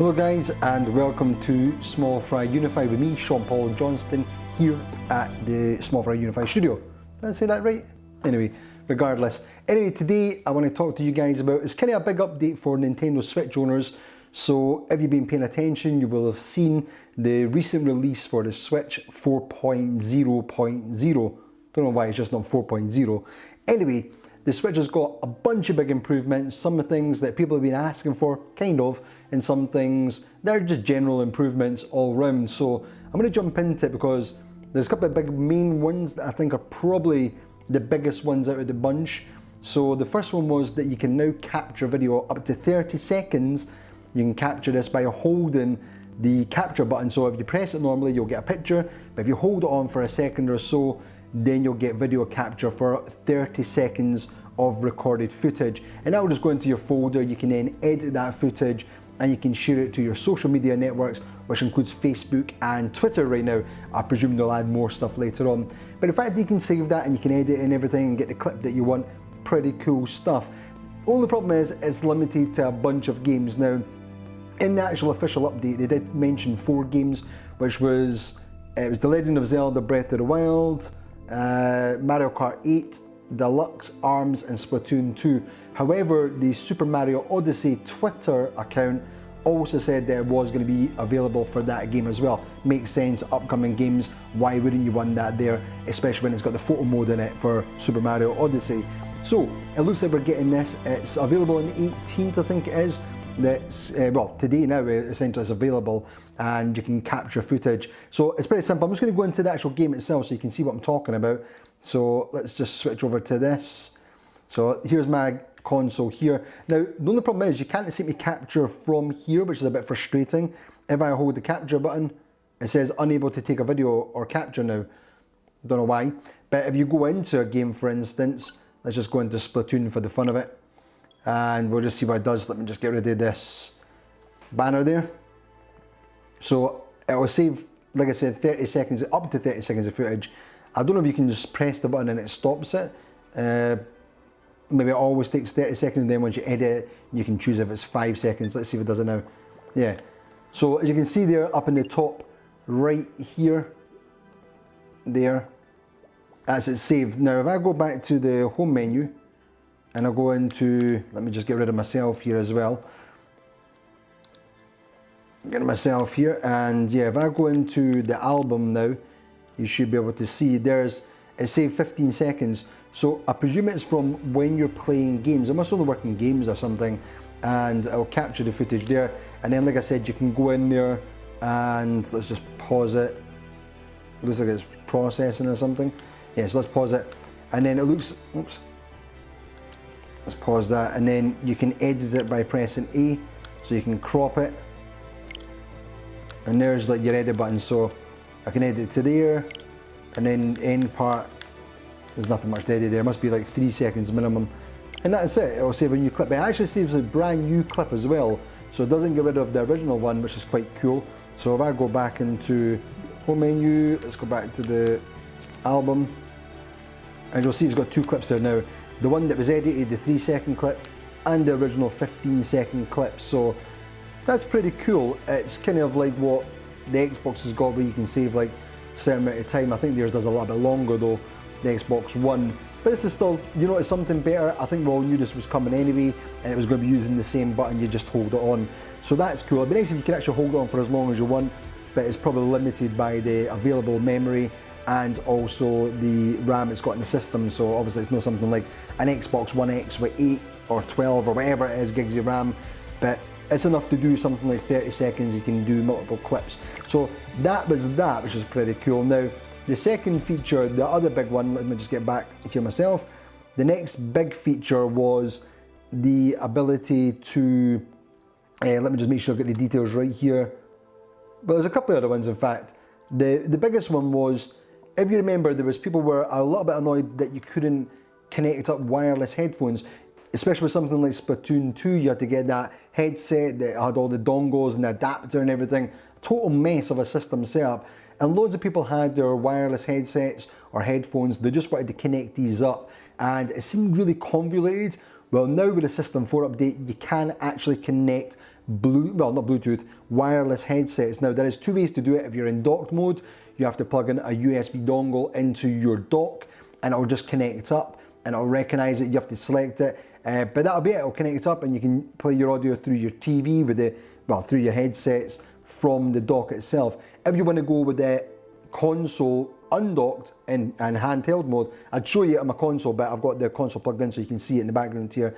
Hello guys, and welcome to Small Fry Unify with me, Sean Paul Johnston, here at the Small Fry Unify studio. Did I say that right? Anyway, regardless. Anyway, today I want to talk to you guys about, it's kind of a big update for Nintendo Switch owners. So if you've been paying attention, you will have seen the recent release for the Switch 4.0.0. Don't know why it's just not 4.0. Anyway, the Switch has got a bunch of big improvements, some things that people have been asking for, kind of, and some things that are just general improvements all round. So I'm going to jump into it because there's a couple of big main ones that I think are probably the biggest ones out of the bunch. So the first one was that you can now capture video up to 30 seconds. You can capture this by holding the capture button. So if you press it normally, you'll get a picture, but if you hold it on for a second or so, then you'll get video capture for 30 seconds of recorded footage. And that will just go into your folder. You can then edit that footage and you can share it to your social media networks, which includes Facebook and Twitter right now. I presume they'll add more stuff later on. But the fact that you can save that and you can edit and everything and get the clip that you want, pretty cool stuff. Only problem is it's limited to a bunch of games. Now, in the actual official update, they did mention 4 games, which was, it was The Legend of Zelda Breath of the Wild, Mario Kart 8, Deluxe, ARMS and Splatoon 2. However, the Super Mario Odyssey Twitter account also said that it was going to be available for that game as well. Makes sense, upcoming games, why wouldn't you want that there, especially when it's got the photo mode in it for Super Mario Odyssey. So, it looks like we're getting this. It's available on the 18th, I think it is. That's, well, today now essentially it's available and you can capture footage. So it's pretty simple. I'm just going to go into the actual game itself so you can see what I'm talking about. So let's just switch over to this. So here's my console here. Now the only problem is you can't see me capture from here, which is a bit frustrating. If I hold the capture button, it says unable to take a video or capture now. Don't know why. But if you go into a game, for instance, let's just go into Splatoon for the fun of it. And we'll just see what it does. Let me just get rid of this banner there. So it will save, like I said, 30 seconds, up to 30 seconds of footage. I don't know if you can just press the button and it stops it. Maybe it always takes 30 seconds, and then once you edit it, you can choose if it's 5 seconds. Let's see if it does it now. Yeah. So as you can see there, up in the top right here, there, as it's saved. Now if I go back to the home menu, and I'll go into, let me just get rid of myself here as well. Get myself here, and yeah, if I go into the album now, you should be able to see it saved 15 seconds. So I presume it's from when you're playing games. It must only work in games or something, and it'll capture the footage there. And then, like I said, you can go in there and let's just pause it. It looks like it's processing or something. Yeah, so let's pause it. And then it looks, oops. Let's pause that, and then you can edit it by pressing A, so you can crop it. And there's like your edit button, so I can edit to there, and then end part, there's nothing much to edit there, it must be like 3 seconds minimum. And that's it, it'll save a new clip. It actually saves a brand new clip as well, so it doesn't get rid of the original one, which is quite cool. So if I go back into home menu, let's go back to the album, and you'll see it's got 2 clips there now. The one that was edited, the 3-second clip, and the original 15-second clip. So that's pretty cool. It's kind of like what the Xbox has got, where you can save like a certain amount of time. I think theirs does a little bit longer though, the Xbox One. But this is still, you know, it's something better. I think we all knew this was coming anyway, and it was going to be using the same button, you just hold it on. So that's cool. It'd be nice if you can actually hold it on for as long as you want, but it's probably limited by the available memory and also the RAM it's got in the system. So obviously it's not something like an Xbox One X with 8 or 12 or whatever it is gigs of RAM, but it's enough to do something like 30 seconds. You can do multiple clips. So that was that, which is pretty cool. Now the second feature, the other big one, let me just get back here myself. The next big feature was the ability to, let me just make sure I get the details right here. Well, there's a couple of other ones in fact. The biggest one was, if you remember, there was people were a little bit annoyed that you couldn't connect up wireless headphones, especially with something like Splatoon 2. You had to get that headset that had all the dongles and the adapter and everything. Total mess of a system setup. And loads of people had their wireless headsets or headphones, they just wanted to connect these up, and it seemed really convoluted. Well, now with the System 4 update, you can actually connect well, not Bluetooth, wireless headsets. Now there is two ways to do it. If you're in docked mode, you have to plug in a USB dongle into your dock and it'll just connect up and it'll recognize it. You have to select it, but that'll be it. It'll connect up and you can play your audio through your TV with the, well, through your headsets from the dock itself. If you want to go with the console undocked and handheld mode, I'd show you on my console, but I've got the console plugged in so you can see it in the background here.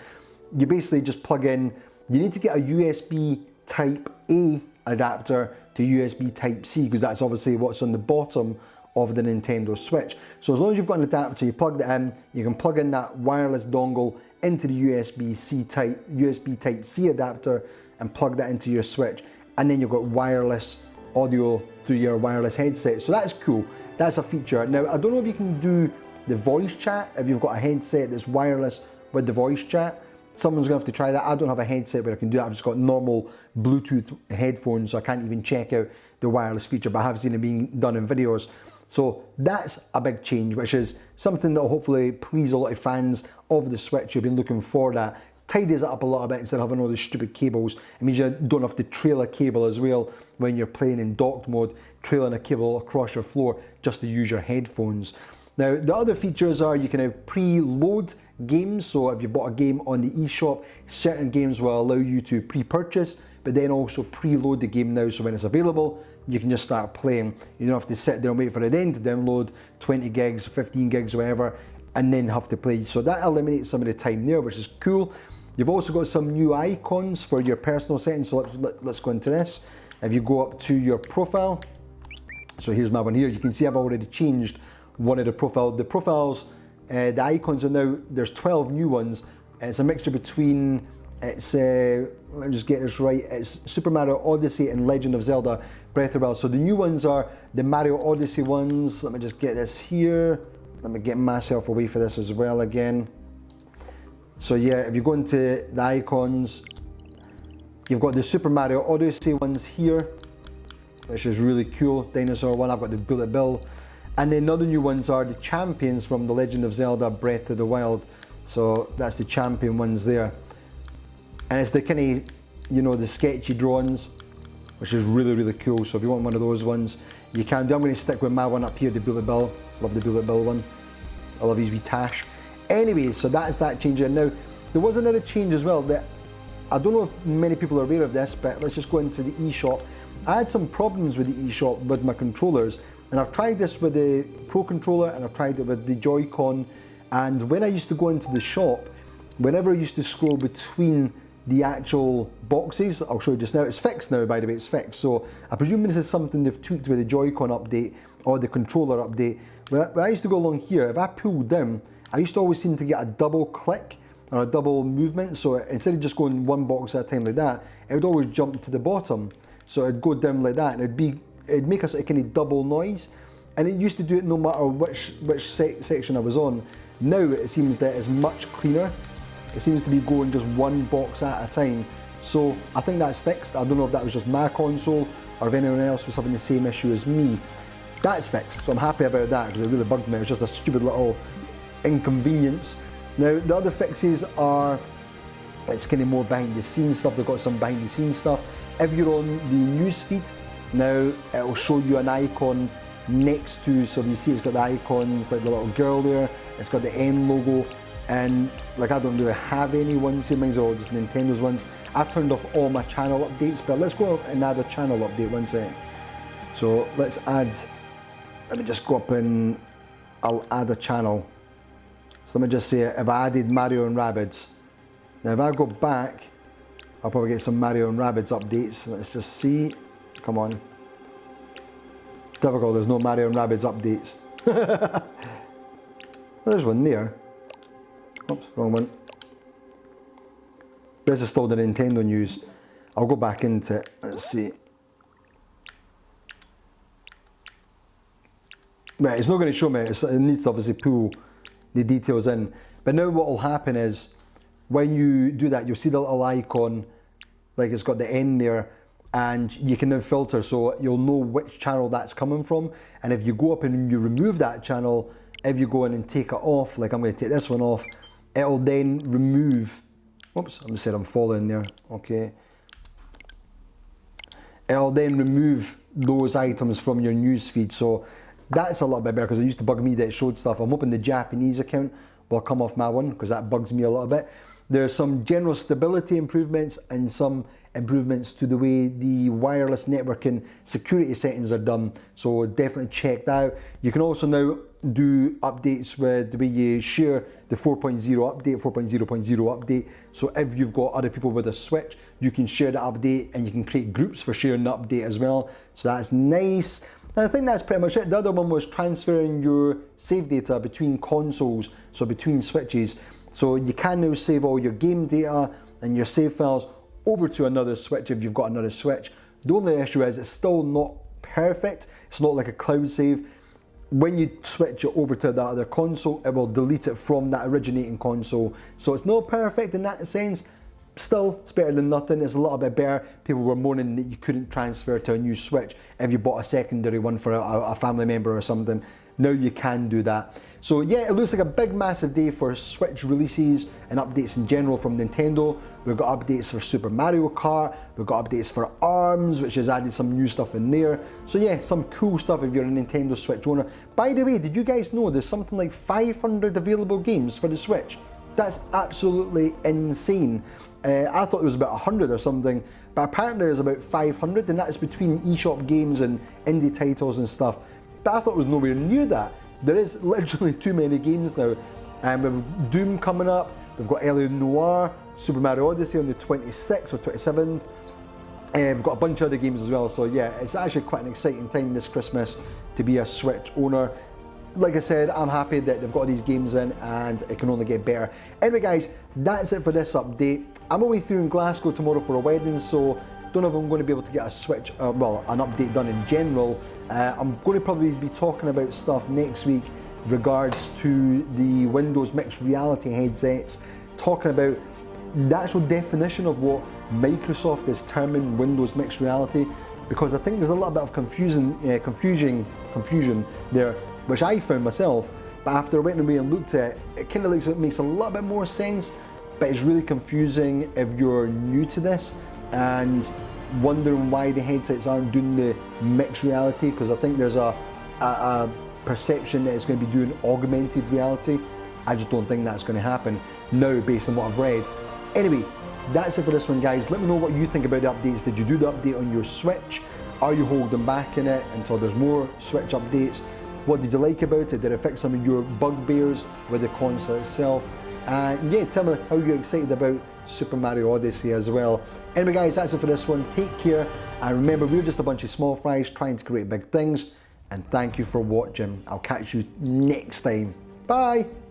You basically just plug in, you need to get a USB Type A adapter to USB Type C, because that's obviously what's on the bottom of the Nintendo Switch. So as long as you've got an adapter, you plug that in, you can plug in that wireless dongle into the USB Type C adapter and plug that into your Switch, and then you've got wireless audio through your wireless headset. So that's cool. That's a feature. Now, I don't know if you can do the voice chat if you've got a headset that's wireless with the voice chat. Someone's gonna have to try that. I don't have a headset where I can do that. I've just got normal Bluetooth headphones, so I can't even check out the wireless feature, but I have seen it being done in videos. So that's a big change, which is something that will hopefully please a lot of fans of the Switch who've been looking for that. Tidies it up a little bit instead of having all these stupid cables. It means you don't have to trail a cable as well when you're playing in docked mode, trailing a cable across your floor just to use your headphones. Now, the other features are you can now preload games. So if you bought a game on the eShop, certain games will allow you to pre-purchase, but then also preload the game now. So when it's available, you can just start playing. You don't have to sit there and wait for it then to download 20 gigs, 15 gigs, whatever, and then have to play. So that eliminates some of the time there, which is cool. You've also got some new icons for your personal settings. So let's go into this. If you go up to your profile, so here's my one here. You can see I've already changed one of the profiles. The profiles, the icons are now, there's 12 new ones. It's a mixture between, it's, let me just get this right, it's Super Mario Odyssey and Legend of Zelda Breath of the Wild. So the new ones are the Mario Odyssey ones. Let me just get this here. Let me get myself away for this as well again. So yeah, if you go into the icons, you've got the Super Mario Odyssey ones here, which is really cool. Dinosaur one, I've got the Bullet Bill. And then the other new ones are the champions from The Legend of Zelda Breath of the Wild. So that's the champion ones there. And it's the kind of, you know, the sketchy drawings, which is really, really cool. So if you want one of those ones, you can do. I'm going to stick with my one up here, the Bullet Bill. Love the Bullet Bill one. I love his wee tash. Anyway, so that's that change. And now, there was another change as well that I don't know if many people are aware of this, but let's just go into the eShop. I had some problems with the eShop with my controllers, and I've tried this with the Pro Controller and I've tried it with the JoyCon. And when I used to go into the shop, whenever I used to scroll between the actual boxes, I'll show you just now, it's fixed now, by the way, it's fixed. So I presume this is something they've tweaked with the JoyCon update or the controller update. When I used to go along here, if I pulled down, I used to always seem to get a double click or a double movement. So instead of just going one box at a time like that, it would always jump to the bottom. So it'd go down like that, and it'd make a kind of double noise. And it used to do it no matter which section I was on. Now it seems that it's much cleaner. It seems to be going just one box at a time. So I think that's fixed. I don't know if that was just my console or if anyone else was having the same issue as me. That's fixed, so I'm happy about that because it really bugged me. It was just a stupid little inconvenience. Now the other fixes are, it's kind of more behind the scenes stuff. They've got some behind the scenes stuff. If you're on the news feed, now it'll show you an icon next to, so if you see it's got the icons like the little girl there, it's got the N logo, and like I don't really have any ones here, mine's all just Nintendo's ones. I've turned off all my channel updates, but let's go and add a channel update, one sec. So let's add, let me just go up and I'll add a channel. So let me just say, if I added Mario and Rabbids, now if I go back, I'll probably get some Mario and Rabbids updates. Let's just see, come on. Typical, there's no Mario and Rabbids updates. Well, there's one there. Oops, wrong one. This is still the Nintendo news. I'll go back into it, let's see. Right, it's not going to show me, it needs to obviously pull the details in. But now what will happen is, when you do that, you'll see the little icon, like it's got the N there, and you can now filter, so you'll know which channel that's coming from. And if you go up and you remove that channel, if you go in and take it off, like I'm going to take this one off, it'll then remove, oops, I just said I'm following there, okay. it'll then remove those items from your newsfeed. So that's a lot bit better, because it used to bug me that it showed stuff. I'm hoping the Japanese account will come off my one, because that bugs me a little bit. There's some general stability improvements and some improvements to the way the wireless networking security settings are done. So definitely check that out. You can also now do updates with the way you share the 4.0 update, 4.0.0 update. So if you've got other people with a Switch, you can share the update, and you can create groups for sharing the update as well. So that's nice. And I think that's pretty much it. The other one was transferring your save data between consoles, so between Switches. So you can now save all your game data and your save files over to another Switch if you've got another Switch. The only issue is it's still not perfect. It's not like a cloud save. When you switch it over to that other console, it will delete it from that originating console. So it's not perfect in that sense. Still, it's better than nothing. It's a little bit better. People were moaning that you couldn't transfer to a new Switch if you bought a secondary one for a family member or something. Now you can do that. So yeah, it looks like a big massive day for Switch releases and updates in general from Nintendo. We've got updates for Super Mario Kart, we've got updates for ARMS, which has added some new stuff in there. So yeah, some cool stuff if you're a Nintendo Switch owner. By the way, did you guys know there's something like 500 available games for the Switch? That's absolutely insane. I thought it was about 100 or something, but apparently there's about 500, and that's between eShop games and indie titles and stuff. But I thought it was nowhere near that. There is literally too many games now. We've Doom coming up, we've got L.A. Noire, Super Mario Odyssey on the 26th or 27th. We've got a bunch of other games as well, so yeah, it's actually quite an exciting time this Christmas to be a Switch owner. Like I said, I'm happy that they've got these games in, and it can only get better. Anyway guys, that's it for this update. I'm away through in Glasgow tomorrow for a wedding, so don't know if I'm going to be able to get a Switch, well, an update done in general. I'm going to probably be talking about stuff next week regards to the Windows mixed reality headsets, talking about the actual definition of what Microsoft is terming Windows mixed reality, because I think there's a little bit of confusion there, which I found myself, but after I went away and looked at it, it kind of makes a little bit more sense, but it's really confusing if you're new to this and wondering why the headsets aren't doing the mixed reality, because I think there's a perception that it's going to be doing augmented reality. I just don't think that's going to happen now based on what I've read. Anyway, that's it for this one guys. Let me know what you think about the updates. Did you do the update on your Switch? Are you holding back in it until there's more Switch updates? What did you like about it? Did it fix some of your bugbears with the console itself? And yeah, tell me how you're excited about Super Mario Odyssey as well. Anyway guys, that's it for this one. Take care, and remember, we're just a bunch of small fries trying to create big things, and thank you for watching. I'll catch you next time. Bye!